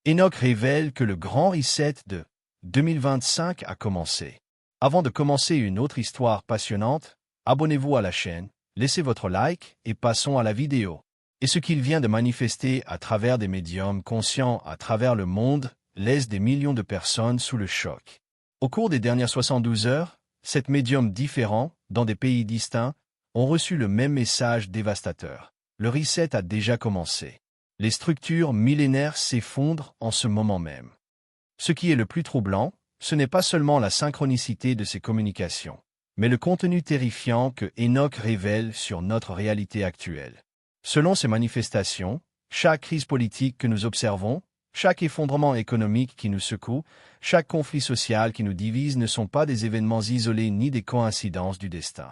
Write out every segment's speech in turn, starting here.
Enoch révèle que le grand reset de 2025 a commencé. Avant de commencer une autre histoire passionnante, abonnez-vous à la chaîne, laissez votre like et passons à la vidéo. Et ce qu'il vient de manifester à travers des médiums conscients à travers le monde laisse des millions de personnes sous le choc. Au cours des dernières 72 heures, 7 médiums différents, dans des pays distincts, ont reçu le même message dévastateur. Le reset a déjà commencé. Les structures millénaires s'effondrent en ce moment même. Ce qui est le plus troublant, ce n'est pas seulement la synchronicité de ces communications, mais le contenu terrifiant que Enoch révèle sur notre réalité actuelle. Selon ces manifestations, chaque crise politique que nous observons, chaque effondrement économique qui nous secoue, chaque conflit social qui nous divise ne sont pas des événements isolés ni des coïncidences du destin.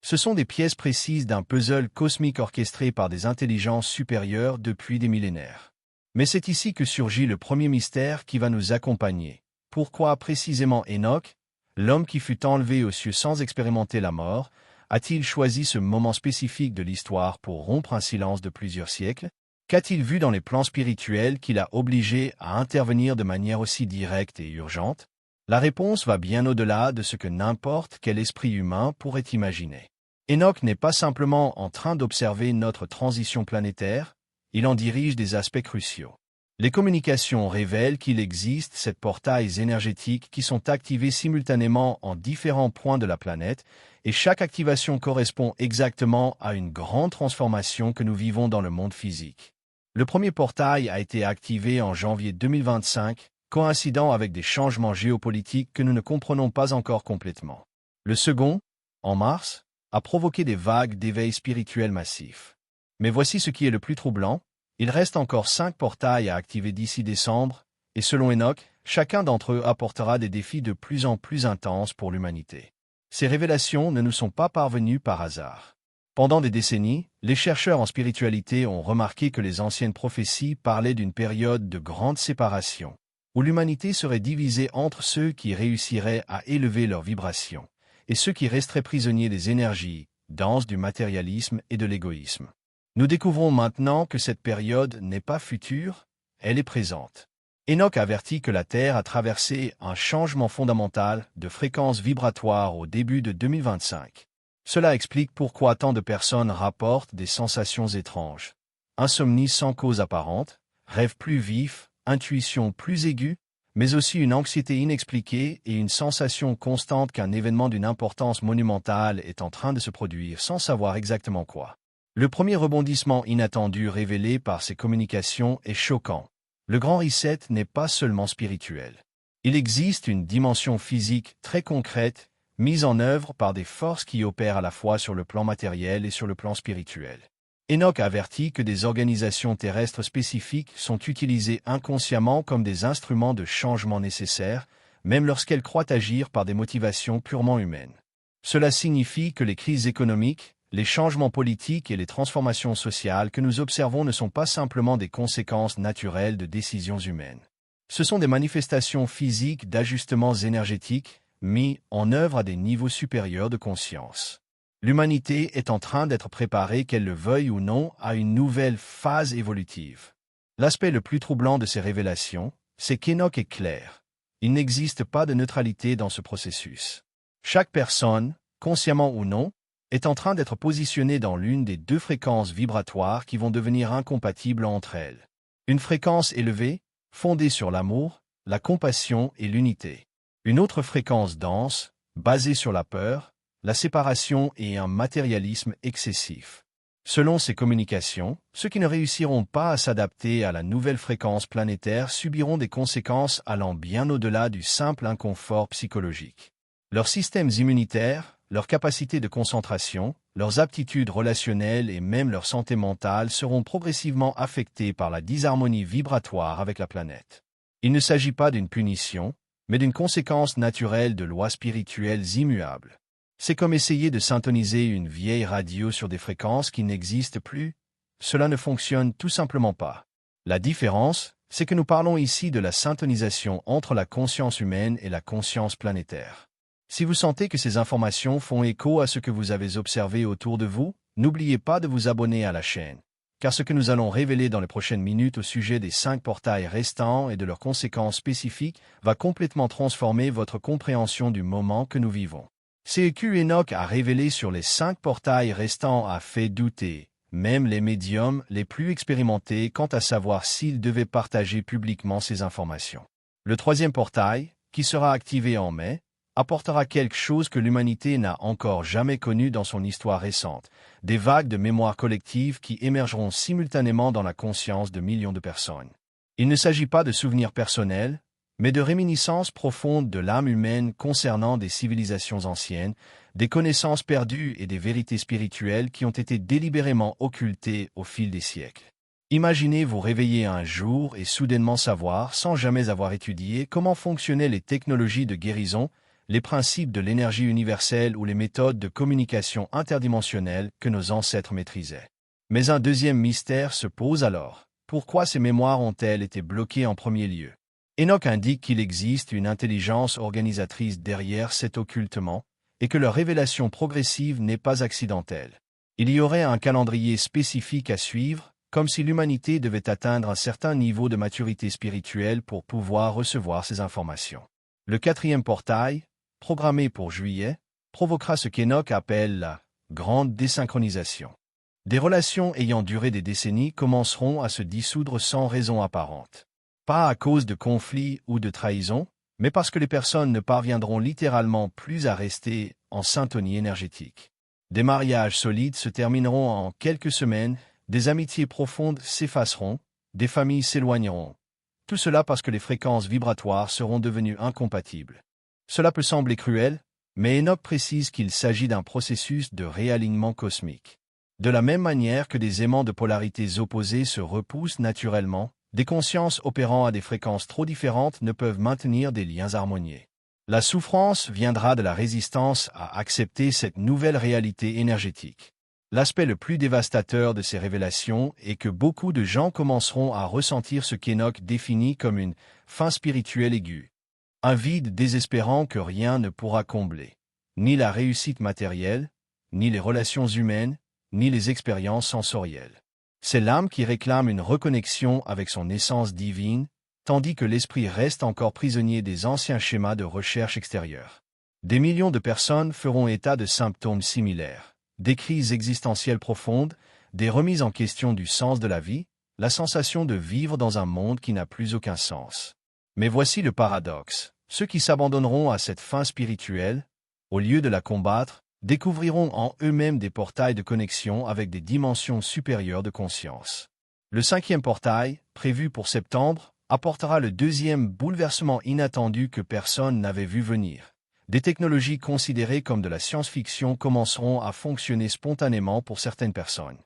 Ce sont des pièces précises d'un puzzle cosmique orchestré par des intelligences supérieures depuis des millénaires. Mais c'est ici que surgit le premier mystère qui va nous accompagner. Pourquoi précisément Enoch, l'homme qui fut enlevé aux cieux sans expérimenter la mort, a-t-il choisi ce moment spécifique de l'histoire pour rompre un silence de plusieurs siècles? Qu'a-t-il vu dans les plans spirituels qui l'a obligé à intervenir de manière aussi directe et urgente? La réponse va bien au-delà de ce que n'importe quel esprit humain pourrait imaginer. Enoch n'est pas simplement en train d'observer notre transition planétaire, il en dirige des aspects cruciaux. Les communications révèlent qu'il existe sept portails énergétiques qui sont activés simultanément en différents points de la planète, et chaque activation correspond exactement à une grande transformation que nous vivons dans le monde physique. Le premier portail a été activé en janvier 2025, coïncidant avec des changements géopolitiques que nous ne comprenons pas encore complètement. Le second, en mars, a provoqué des vagues d'éveil spirituel massif. Mais voici ce qui est le plus troublant, il reste encore 5 portails à activer d'ici décembre, et selon Enoch, chacun d'entre eux apportera des défis de plus en plus intenses pour l'humanité. Ces révélations ne nous sont pas parvenues par hasard. Pendant des décennies, les chercheurs en spiritualité ont remarqué que les anciennes prophéties parlaient d'une période de grande séparation, où l'humanité serait divisée entre ceux qui réussiraient à élever leur vibration, et ceux qui resteraient prisonniers des énergies denses du matérialisme et de l'égoïsme. Nous découvrons maintenant que cette période n'est pas future, elle est présente. Enoch avertit que la Terre a traversé un changement fondamental de fréquence vibratoire au début de 2025. Cela explique pourquoi tant de personnes rapportent des sensations étranges. Insomnie sans cause apparente, rêves plus vifs, intuition plus aiguë, mais aussi une anxiété inexpliquée et une sensation constante qu'un événement d'une importance monumentale est en train de se produire sans savoir exactement quoi. Le premier rebondissement inattendu révélé par ces communications est choquant. Le grand reset n'est pas seulement spirituel. Il existe une dimension physique très concrète, mise en œuvre par des forces qui opèrent à la fois sur le plan matériel et sur le plan spirituel. Enoch avertit que des organisations terrestres spécifiques sont utilisées inconsciemment comme des instruments de changement nécessaires, même lorsqu'elles croient agir par des motivations purement humaines. Cela signifie que les crises économiques, les changements politiques et les transformations sociales que nous observons ne sont pas simplement des conséquences naturelles de décisions humaines. Ce sont des manifestations physiques d'ajustements énergétiques mis en œuvre à des niveaux supérieurs de conscience. L'humanité est en train d'être préparée, qu'elle le veuille ou non, à une nouvelle phase évolutive. L'aspect le plus troublant de ces révélations, c'est qu'Enoch est clair. Il n'existe pas de neutralité dans ce processus. Chaque personne, consciemment ou non, est en train d'être positionnée dans l'une des deux fréquences vibratoires qui vont devenir incompatibles entre elles. Une fréquence élevée, fondée sur l'amour, la compassion et l'unité. Une autre fréquence dense, basée sur la peur, la séparation et un matérialisme excessif. Selon ces communications, ceux qui ne réussiront pas à s'adapter à la nouvelle fréquence planétaire subiront des conséquences allant bien au-delà du simple inconfort psychologique. Leurs systèmes immunitaires, leur capacité de concentration, leurs aptitudes relationnelles et même leur santé mentale seront progressivement affectés par la disharmonie vibratoire avec la planète. Il ne s'agit pas d'une punition, mais d'une conséquence naturelle de lois spirituelles immuables. C'est comme essayer de syntoniser une vieille radio sur des fréquences qui n'existent plus. Cela ne fonctionne tout simplement pas. La différence, c'est que nous parlons ici de la syntonisation entre la conscience humaine et la conscience planétaire. Si vous sentez que ces informations font écho à ce que vous avez observé autour de vous, n'oubliez pas de vous abonner à la chaîne. car ce que nous allons révéler dans les prochaines minutes au sujet des 5 portails restants et de leurs conséquences spécifiques va complètement transformer votre compréhension du moment que nous vivons. Ce que Enoch a révélé sur les 5 portails restants a fait douter, même les médiums les plus expérimentés quant à savoir s'ils devaient partager publiquement ces informations. Le 3e portail, qui sera activé en mai, apportera quelque chose que l'humanité n'a encore jamais connu dans son histoire récente, des vagues de mémoire collective qui émergeront simultanément dans la conscience de millions de personnes. Il ne s'agit pas de souvenirs personnels, mais de réminiscences profondes de l'âme humaine concernant des civilisations anciennes, des connaissances perdues et des vérités spirituelles qui ont été délibérément occultées au fil des siècles. Imaginez vous réveiller un jour et soudainement savoir, sans jamais avoir étudié, comment fonctionnaient les technologies de guérison, les principes de l'énergie universelle ou les méthodes de communication interdimensionnelle que nos ancêtres maîtrisaient. Mais un deuxième mystère se pose alors. Pourquoi ces mémoires ont-elles été bloquées en premier lieu? Enoch indique qu'il existe une intelligence organisatrice derrière cet occultement et que leur révélation progressive n'est pas accidentelle. Il y aurait un calendrier spécifique à suivre, comme si l'humanité devait atteindre un certain niveau de maturité spirituelle pour pouvoir recevoir ces informations. Le 4e portail, programmé pour juillet, provoquera ce qu'Enoch appelle la grande désynchronisation. Des relations ayant duré des décennies commenceront à se dissoudre sans raison apparente. Pas à cause de conflits ou de trahisons, mais parce que les personnes ne parviendront littéralement plus à rester en syntonie énergétique. Des mariages solides se termineront en quelques semaines, des amitiés profondes s'effaceront, des familles s'éloigneront. Tout cela parce que les fréquences vibratoires seront devenues incompatibles. Cela peut sembler cruel, mais Enoch précise qu'il s'agit d'un processus de réalignement cosmique. De la même manière que des aimants de polarités opposées se repoussent naturellement, des consciences opérant à des fréquences trop différentes ne peuvent maintenir des liens harmonieux. La souffrance viendra de la résistance à accepter cette nouvelle réalité énergétique. L'aspect le plus dévastateur de ces révélations est que beaucoup de gens commenceront à ressentir ce qu'Enoch définit comme une faim spirituelle aiguë. Un vide désespérant que rien ne pourra combler. Ni la réussite matérielle, ni les relations humaines, ni les expériences sensorielles. C'est l'âme qui réclame une reconnexion avec son essence divine, tandis que l'esprit reste encore prisonnier des anciens schémas de recherche extérieure. Des millions de personnes feront état de symptômes similaires. Des crises existentielles profondes, des remises en question du sens de la vie, la sensation de vivre dans un monde qui n'a plus aucun sens. Mais voici le paradoxe. Ceux qui s'abandonneront à cette faim spirituelle, au lieu de la combattre, découvriront en eux-mêmes des portails de connexion avec des dimensions supérieures de conscience. Le 5e portail, prévu pour septembre, apportera le 2e bouleversement inattendu que personne n'avait vu venir. Des technologies considérées comme de la science-fiction commenceront à fonctionner spontanément pour certaines personnes.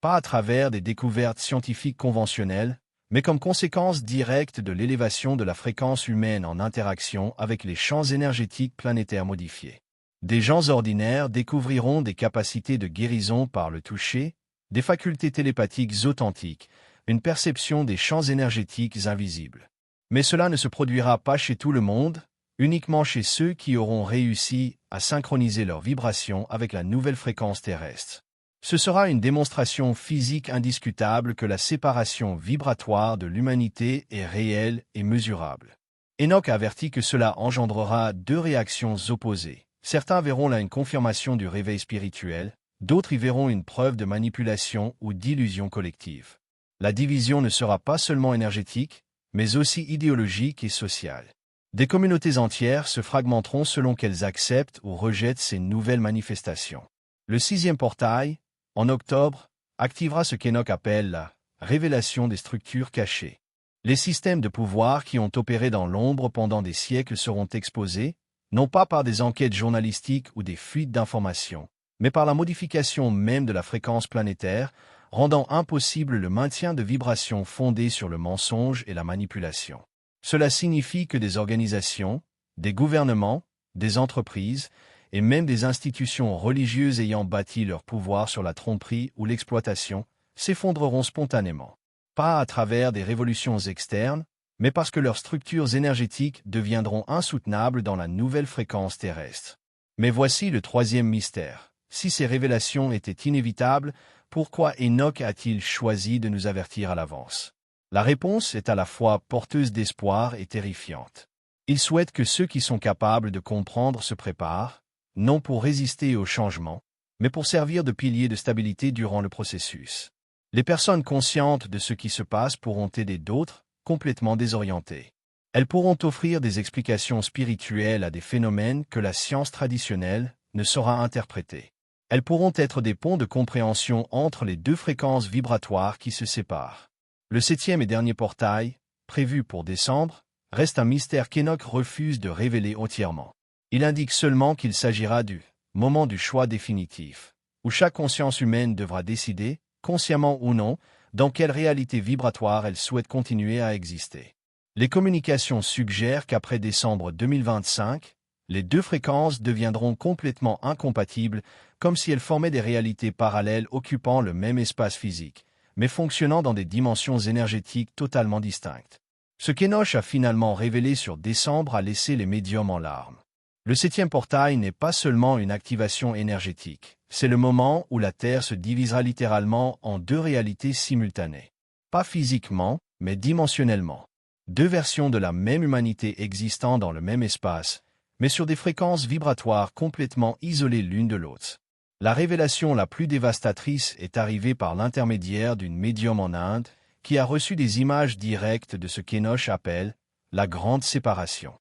Pas à travers des découvertes scientifiques conventionnelles, mais comme conséquence directe de l'élévation de la fréquence humaine en interaction avec les champs énergétiques planétaires modifiés. Des gens ordinaires découvriront des capacités de guérison par le toucher, des facultés télépathiques authentiques, une perception des champs énergétiques invisibles. Mais cela ne se produira pas chez tout le monde, uniquement chez ceux qui auront réussi à synchroniser leurs vibrations avec la nouvelle fréquence terrestre. Ce sera une démonstration physique indiscutable que la séparation vibratoire de l'humanité est réelle et mesurable. Enoch avertit que cela engendrera 2 réactions opposées. Certains verront là une confirmation du réveil spirituel, d'autres y verront une preuve de manipulation ou d'illusion collective. La division ne sera pas seulement énergétique, mais aussi idéologique et sociale. Des communautés entières se fragmenteront selon qu'elles acceptent ou rejettent ces nouvelles manifestations. Le 6e portail, en octobre, activera ce qu'Enoch appelle la révélation des structures cachées. Les systèmes de pouvoir qui ont opéré dans l'ombre pendant des siècles seront exposés, non pas par des enquêtes journalistiques ou des fuites d'informations, mais par la modification même de la fréquence planétaire, rendant impossible le maintien de vibrations fondées sur le mensonge et la manipulation. Cela signifie que des organisations, des gouvernements, des entreprises, et même des institutions religieuses ayant bâti leur pouvoir sur la tromperie ou l'exploitation, s'effondreront spontanément. Pas à travers des révolutions externes, mais parce que leurs structures énergétiques deviendront insoutenables dans la nouvelle fréquence terrestre. Mais voici le 3e mystère. si ces révélations étaient inévitables, pourquoi Enoch a-t-il choisi de nous avertir à l'avance? La réponse est à la fois porteuse d'espoir et terrifiante. Il souhaite que ceux qui sont capables de comprendre se préparent, non pour résister au changement, mais pour servir de pilier de stabilité durant le processus. Les personnes conscientes de ce qui se passe pourront aider d'autres, complètement désorientés. Elles pourront offrir des explications spirituelles à des phénomènes que la science traditionnelle ne saura interpréter. Elles pourront être des ponts de compréhension entre les deux fréquences vibratoires qui se séparent. Le 7e et dernier portail, prévu pour décembre, reste un mystère qu'Enoch refuse de révéler entièrement. Il indique seulement qu'il s'agira du moment du choix définitif, où chaque conscience humaine devra décider, consciemment ou non, dans quelle réalité vibratoire elle souhaite continuer à exister. Les communications suggèrent qu'après décembre 2025, les deux fréquences deviendront complètement incompatibles, comme si elles formaient des réalités parallèles occupant le même espace physique, mais fonctionnant dans des dimensions énergétiques totalement distinctes. Ce qu'Enoch a finalement révélé sur décembre a laissé les médiums en larmes. Le 7e portail n'est pas seulement une activation énergétique, c'est le moment où la Terre se divisera littéralement en deux réalités simultanées. Pas physiquement, mais dimensionnellement. Deux versions de la même humanité existant dans le même espace, mais sur des fréquences vibratoires complètement isolées l'une de l'autre. La révélation la plus dévastatrice est arrivée par l'intermédiaire d'une médium en Inde qui a reçu des images directes de ce qu'Enoch appelle la grande séparation.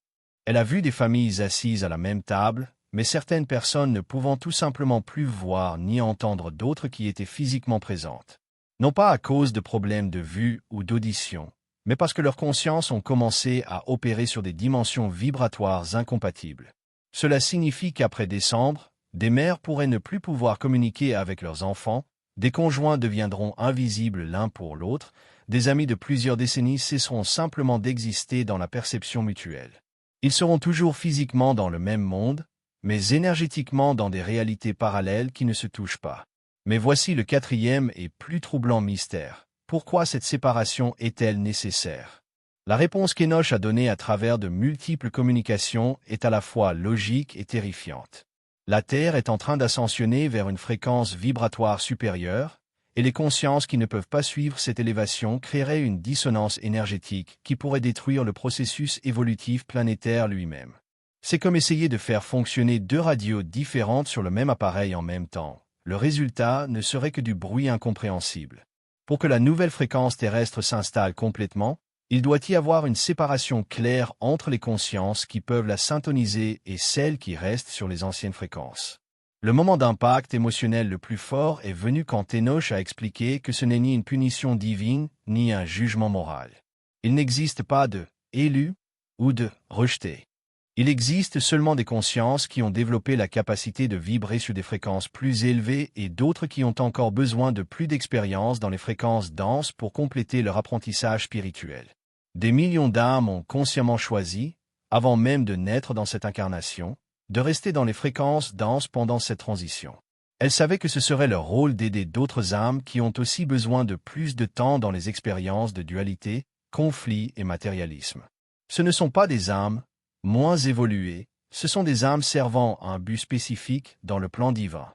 Elle a vu des familles assises à la même table, mais certaines personnes ne pouvant tout simplement plus voir ni entendre d'autres qui étaient physiquement présentes. Non pas à cause de problèmes de vue ou d'audition, mais parce que leurs consciences ont commencé à opérer sur des dimensions vibratoires incompatibles. Cela signifie qu'après décembre, des mères pourraient ne plus pouvoir communiquer avec leurs enfants, des conjoints deviendront invisibles l'un pour l'autre, des amis de plusieurs décennies cesseront simplement d'exister dans la perception mutuelle. Ils seront toujours physiquement dans le même monde, mais énergétiquement dans des réalités parallèles qui ne se touchent pas. Mais voici le 4e et plus troublant mystère. Pourquoi cette séparation est-elle nécessaire? La réponse qu'Enoch a donnée à travers de multiples communications est à la fois logique et terrifiante. La Terre est en train d'ascensionner vers une fréquence vibratoire supérieure, et les consciences qui ne peuvent pas suivre cette élévation créeraient une dissonance énergétique qui pourrait détruire le processus évolutif planétaire lui-même. C'est comme essayer de faire fonctionner deux radios différentes sur le même appareil en même temps. Le résultat ne serait que du bruit incompréhensible. Pour que la nouvelle fréquence terrestre s'installe complètement, il doit y avoir une séparation claire entre les consciences qui peuvent la syntoniser et celles qui restent sur les anciennes fréquences. Le moment d'impact émotionnel le plus fort est venu quand Enoch a expliqué que ce n'est ni une punition divine, ni un jugement moral. Il n'existe pas de « élu » ou de « rejeté ». Il existe seulement des consciences qui ont développé la capacité de vibrer sur des fréquences plus élevées et d'autres qui ont encore besoin de plus d'expérience dans les fréquences denses pour compléter leur apprentissage spirituel. Des millions d'âmes ont consciemment choisi, avant même de naître dans cette incarnation, de rester dans les fréquences denses pendant cette transition. Elles savaient que ce serait leur rôle d'aider d'autres âmes qui ont aussi besoin de plus de temps dans les expériences de dualité, conflit et matérialisme. Ce ne sont pas des âmes moins évoluées, ce sont des âmes servant à un but spécifique dans le plan divin.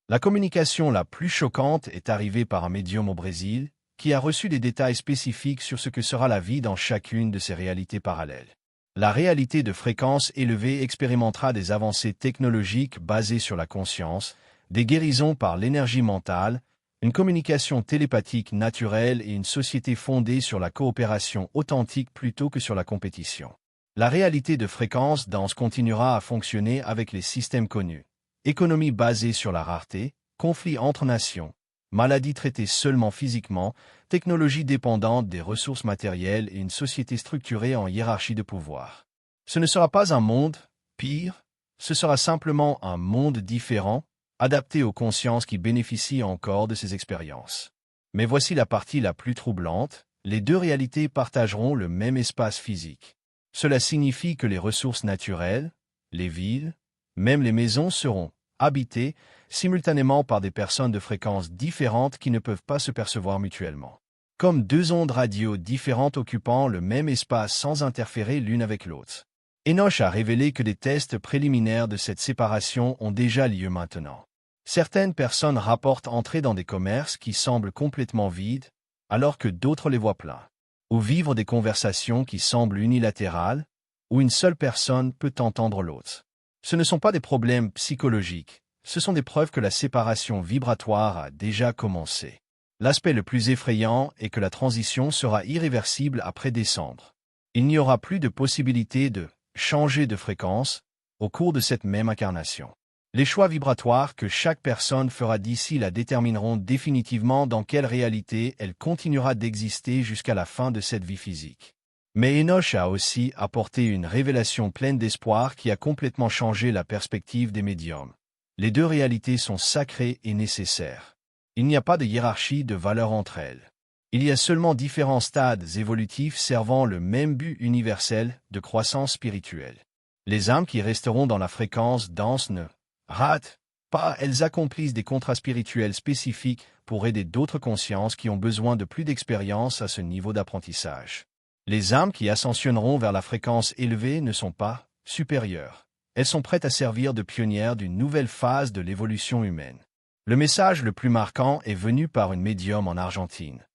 La communication la plus choquante est arrivée par un médium au Brésil, qui a reçu des détails spécifiques sur ce que sera la vie dans chacune de ces réalités parallèles. La réalité de fréquence élevée expérimentera des avancées technologiques basées sur la conscience, des guérisons par l'énergie mentale, une communication télépathique naturelle et une société fondée sur la coopération authentique plutôt que sur la compétition. La réalité de fréquence dense continuera à fonctionner avec les systèmes connus. Économie basée sur la rareté, conflits entre nations, maladies traitées seulement physiquement, technologie dépendante des ressources matérielles et une société structurée en hiérarchie de pouvoir. Ce ne sera pas un monde, pire, ce sera simplement un monde différent, adapté aux consciences qui bénéficient encore de ces expériences. Mais voici la partie la plus troublante, les deux réalités partageront le même espace physique. Cela signifie que les ressources naturelles, les villes, même les maisons seront habitées simultanément par des personnes de fréquences différentes qui ne peuvent pas se percevoir mutuellement. Comme deux ondes radio différentes occupant le même espace sans interférer l'une avec l'autre. Enoch a révélé que des tests préliminaires de cette séparation ont déjà lieu maintenant. Certaines personnes rapportent entrer dans des commerces qui semblent complètement vides, alors que d'autres les voient pleins. Ou vivre des conversations qui semblent unilatérales, où une seule personne peut entendre l'autre. Ce ne sont pas des problèmes psychologiques, ce sont des preuves que la séparation vibratoire a déjà commencé. L'aspect le plus effrayant est que la transition sera irréversible après décembre. Il n'y aura plus de possibilité de changer de fréquence au cours de cette même incarnation. Les choix vibratoires que chaque personne fera d'ici là détermineront définitivement dans quelle réalité elle continuera d'exister jusqu'à la fin de cette vie physique. Mais Enoch a aussi apporté une révélation pleine d'espoir qui a complètement changé la perspective des médiums. Les deux réalités sont sacrées et nécessaires. Il n'y a pas de hiérarchie de valeurs entre elles. Il y a seulement différents stades évolutifs servant le même but universel de croissance spirituelle. Les âmes qui resteront dans la fréquence dense ne ratent pas, elles accomplissent des contrats spirituels spécifiques pour aider d'autres consciences qui ont besoin de plus d'expérience à ce niveau d'apprentissage. Les âmes qui ascensionneront vers la fréquence élevée ne sont pas supérieures. Elles sont prêtes à servir de pionnières d'une nouvelle phase de l'évolution humaine. Le message le plus marquant est venu par une médium en Argentine.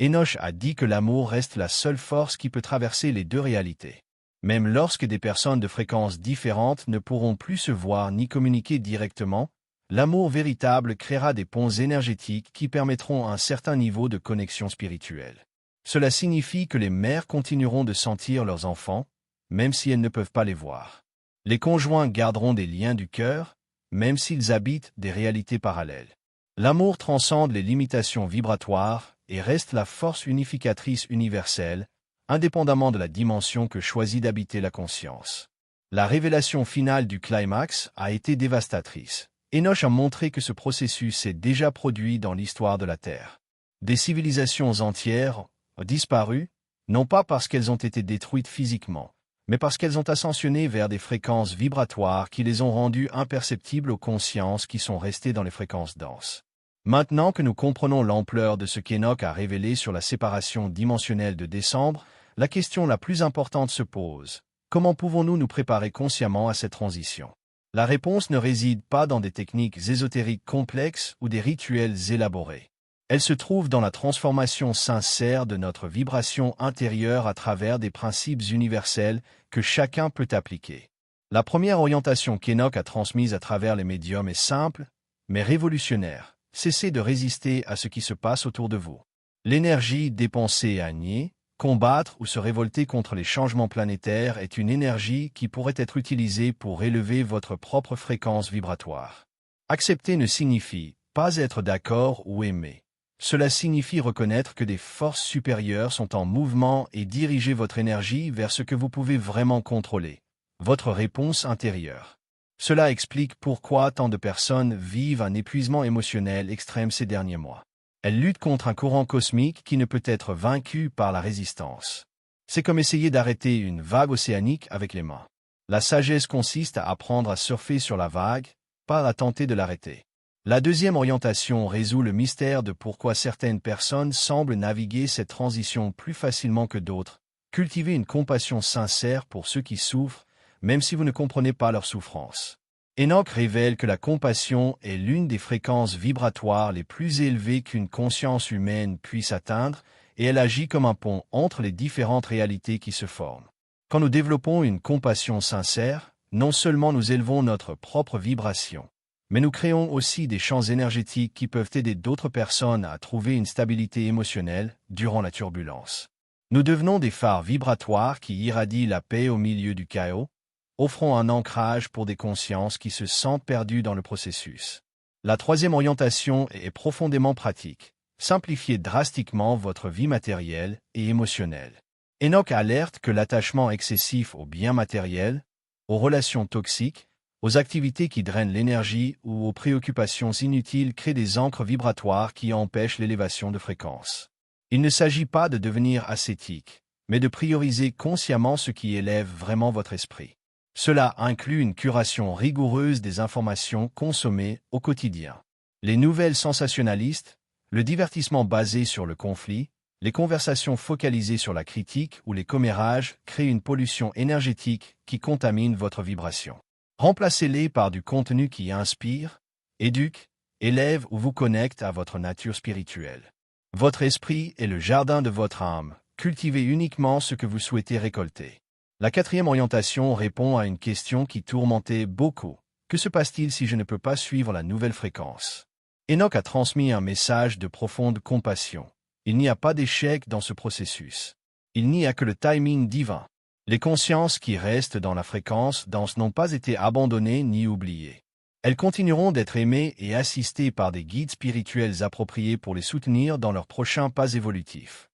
Enoch a dit que l'amour reste la seule force qui peut traverser les deux réalités. Même lorsque des personnes de fréquences différentes ne pourront plus se voir ni communiquer directement, l'amour véritable créera des ponts énergétiques qui permettront un certain niveau de connexion spirituelle. Cela signifie que les mères continueront de sentir leurs enfants, même si elles ne peuvent pas les voir. Les conjoints garderont des liens du cœur, même s'ils habitent des réalités parallèles. L'amour transcende les limitations vibratoires et reste la force unificatrice universelle, indépendamment de la dimension que choisit d'habiter la conscience. La révélation finale du climax a été dévastatrice. Enoch a montré que ce processus s'est déjà produit dans l'histoire de la Terre. Des civilisations entières ont disparu, non pas parce qu'elles ont été détruites physiquement, mais parce qu'elles ont ascensionné vers des fréquences vibratoires qui les ont rendues imperceptibles aux consciences qui sont restées dans les fréquences denses. Maintenant que nous comprenons l'ampleur de ce qu'Enoch a révélé sur la séparation dimensionnelle de décembre, la question la plus importante se pose. Comment pouvons-nous nous préparer consciemment à cette transition? La réponse ne réside pas dans des techniques ésotériques complexes ou des rituels élaborés. Elle se trouve dans la transformation sincère de notre vibration intérieure à travers des principes universels que chacun peut appliquer. La première orientation qu'Enoch a transmise à travers les médiums est simple, mais révolutionnaire. Cessez de résister à ce qui se passe autour de vous. L'énergie dépensée à nier, combattre ou se révolter contre les changements planétaires est une énergie qui pourrait être utilisée pour élever votre propre fréquence vibratoire. Accepter ne signifie pas être d'accord ou aimer. Cela signifie reconnaître que des forces supérieures sont en mouvement et diriger votre énergie vers ce que vous pouvez vraiment contrôler, votre réponse intérieure. Cela explique pourquoi tant de personnes vivent un épuisement émotionnel extrême ces derniers mois. Elles luttent contre un courant cosmique qui ne peut être vaincu par la résistance. C'est comme essayer d'arrêter une vague océanique avec les mains. La sagesse consiste à apprendre à surfer sur la vague, pas à tenter de l'arrêter. La deuxième orientation résout le mystère de pourquoi certaines personnes semblent naviguer cette transition plus facilement que d'autres. Cultivez une compassion sincère pour ceux qui souffrent, même si vous ne comprenez pas leur souffrance. Enoch révèle que la compassion est l'une des fréquences vibratoires les plus élevées qu'une conscience humaine puisse atteindre, et elle agit comme un pont entre les différentes réalités qui se forment. Quand nous développons une compassion sincère, non seulement nous élevons notre propre vibration, mais nous créons aussi des champs énergétiques qui peuvent aider d'autres personnes à trouver une stabilité émotionnelle durant la turbulence. Nous devenons des phares vibratoires qui irradient la paix au milieu du chaos, offrant un ancrage pour des consciences qui se sentent perdues dans le processus. La troisième orientation est profondément pratique. Simplifiez drastiquement votre vie matérielle et émotionnelle. Enoch alerte que l'attachement excessif aux biens matériels, aux relations toxiques, aux activités qui drainent l'énergie ou aux préoccupations inutiles crée des ancres vibratoires qui empêchent l'élévation de fréquence. Il ne s'agit pas de devenir ascétique, mais de prioriser consciemment ce qui élève vraiment votre esprit. Cela inclut une curation rigoureuse des informations consommées au quotidien. Les nouvelles sensationnalistes, le divertissement basé sur le conflit, les conversations focalisées sur la critique ou les commérages créent une pollution énergétique qui contamine votre vibration. Remplacez-les par du contenu qui inspire, éduque élève ou vous connecte à votre nature spirituelle. Votre esprit est le jardin de votre âme. Cultivez uniquement ce que vous souhaitez récolter. La quatrième orientation répond à une question qui tourmentait beaucoup. Que se passe-t-il si je ne peux pas suivre la nouvelle fréquence? Enoch a transmis un message de profonde compassion. Il n'y a pas d'échec dans ce processus. Il n'y a que le timing divin. Les consciences qui restent dans la fréquence dense n'ont pas été abandonnées ni oubliées. Elles continueront d'être aimées et assistées par des guides spirituels appropriés pour les soutenir dans leurs prochains pas évolutifs.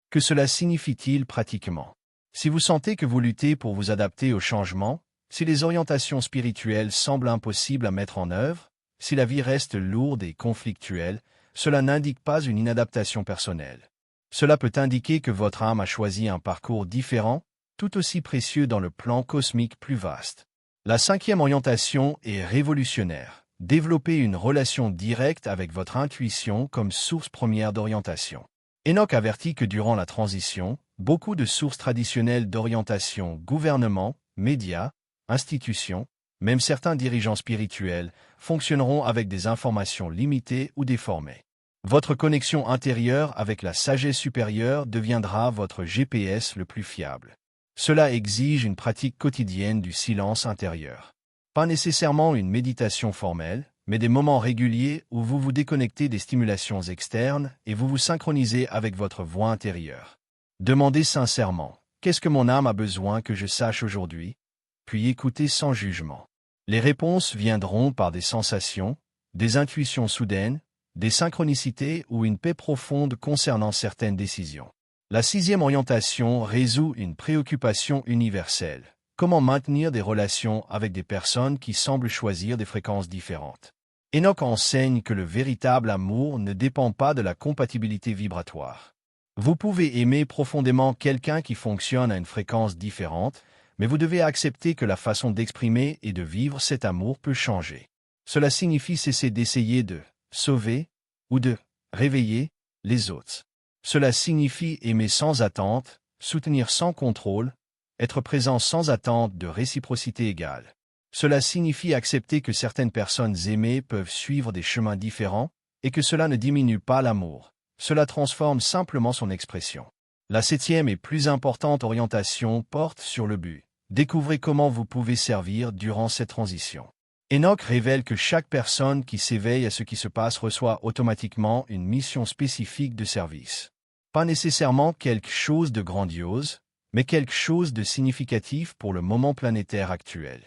Que cela signifie-t-il pratiquement? Si vous sentez que vous luttez pour vous adapter au changement, si les orientations spirituelles semblent impossibles à mettre en œuvre, si la vie reste lourde et conflictuelle, cela n'indique pas une inadaptation personnelle. Cela peut indiquer que votre âme a choisi un parcours différent, tout aussi précieux dans le plan cosmique plus vaste. La cinquième orientation est révolutionnaire. Développer une relation directe avec votre intuition comme source première d'orientation. Enoch avertit que durant la transition, beaucoup de sources traditionnelles d'orientation, gouvernements, médias, institutions, même certains dirigeants spirituels, fonctionneront avec des informations limitées ou déformées. Votre connexion intérieure avec la sagesse supérieure deviendra votre GPS le plus fiable. Cela exige une pratique quotidienne du silence intérieur. Pas nécessairement une méditation formelle, mais des moments réguliers où vous vous déconnectez des stimulations externes et vous vous synchronisez avec votre voix intérieure. Demandez sincèrement, qu'est-ce que mon âme a besoin que je sache aujourd'hui? Puis écoutez sans jugement. Les réponses viendront par des sensations, des intuitions soudaines, des synchronicités ou une paix profonde concernant certaines décisions. La sixième orientation résout une préoccupation universelle. Comment maintenir des relations avec des personnes qui semblent choisir des fréquences différentes? Enoch enseigne que le véritable amour ne dépend pas de la compatibilité vibratoire. Vous pouvez aimer profondément quelqu'un qui fonctionne à une fréquence différente, mais vous devez accepter que la façon d'exprimer et de vivre cet amour peut changer. Cela signifie cesser d'essayer de sauver ou de réveiller les autres. Cela signifie aimer sans attente, soutenir sans contrôle, être présent sans attente de réciprocité égale. Cela signifie accepter que certaines personnes aimées peuvent suivre des chemins différents et que cela ne diminue pas l'amour. Cela transforme simplement son expression. La septième et plus importante orientation porte sur le but. Découvrez comment vous pouvez servir durant cette transition. Enoch révèle que chaque personne qui s'éveille à ce qui se passe reçoit automatiquement une mission spécifique de service. Pas nécessairement quelque chose de grandiose, mais quelque chose de significatif pour le moment planétaire actuel.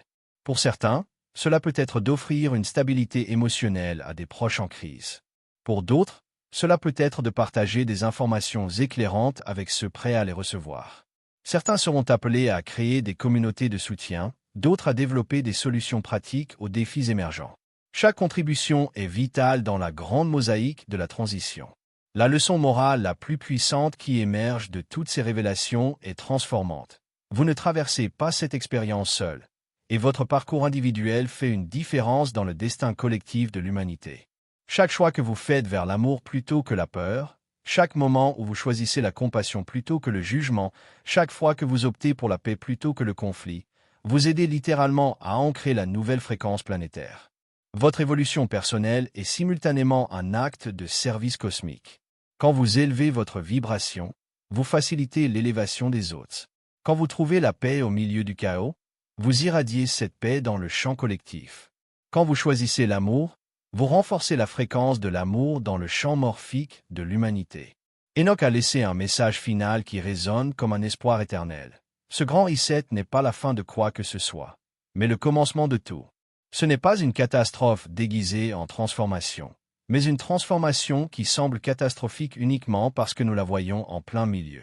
Pour certains, cela peut être d'offrir une stabilité émotionnelle à des proches en crise. Pour d'autres, cela peut être de partager des informations éclairantes avec ceux prêts à les recevoir. Certains seront appelés à créer des communautés de soutien, d'autres à développer des solutions pratiques aux défis émergents. Chaque contribution est vitale dans la grande mosaïque de la transition. La leçon morale la plus puissante qui émerge de toutes ces révélations est transformante. Vous ne traversez pas cette expérience seul, et votre parcours individuel fait une différence dans le destin collectif de l'humanité. Chaque choix que vous faites vers l'amour plutôt que la peur, chaque moment où vous choisissez la compassion plutôt que le jugement, chaque fois que vous optez pour la paix plutôt que le conflit, vous aidez littéralement à ancrer la nouvelle fréquence planétaire. Votre évolution personnelle est simultanément un acte de service cosmique. Quand vous élevez votre vibration, vous facilitez l'élévation des autres. Quand vous trouvez la paix au milieu du chaos, vous irradiez cette paix dans le champ collectif. Quand vous choisissez l'amour, vous renforcez la fréquence de l'amour dans le champ morphique de l'humanité. Enoch a laissé un message final qui résonne comme un espoir éternel. Ce grand reset n'est pas la fin de quoi que ce soit, mais le commencement de tout. Ce n'est pas une catastrophe déguisée en transformation, mais une transformation qui semble catastrophique uniquement parce que nous la voyons en plein milieu.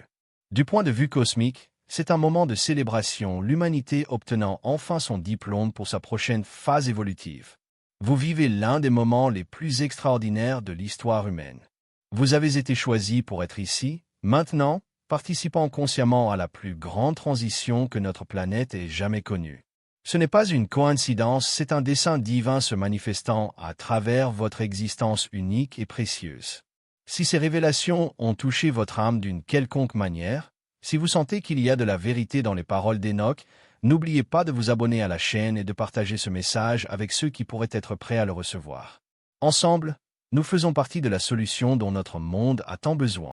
Du point de vue cosmique, c'est un moment de célébration, l'humanité obtenant enfin son diplôme pour sa prochaine phase évolutive. Vous vivez l'un des moments les plus extraordinaires de l'histoire humaine. Vous avez été choisi pour être ici, maintenant, participant consciemment à la plus grande transition que notre planète ait jamais connue. Ce n'est pas une coïncidence, c'est un dessein divin se manifestant à travers votre existence unique et précieuse. Si ces révélations ont touché votre âme d'une quelconque manière, si vous sentez qu'il y a de la vérité dans les paroles d'Enoch, n'oubliez pas de vous abonner à la chaîne et de partager ce message avec ceux qui pourraient être prêts à le recevoir. Ensemble, nous faisons partie de la solution dont notre monde a tant besoin.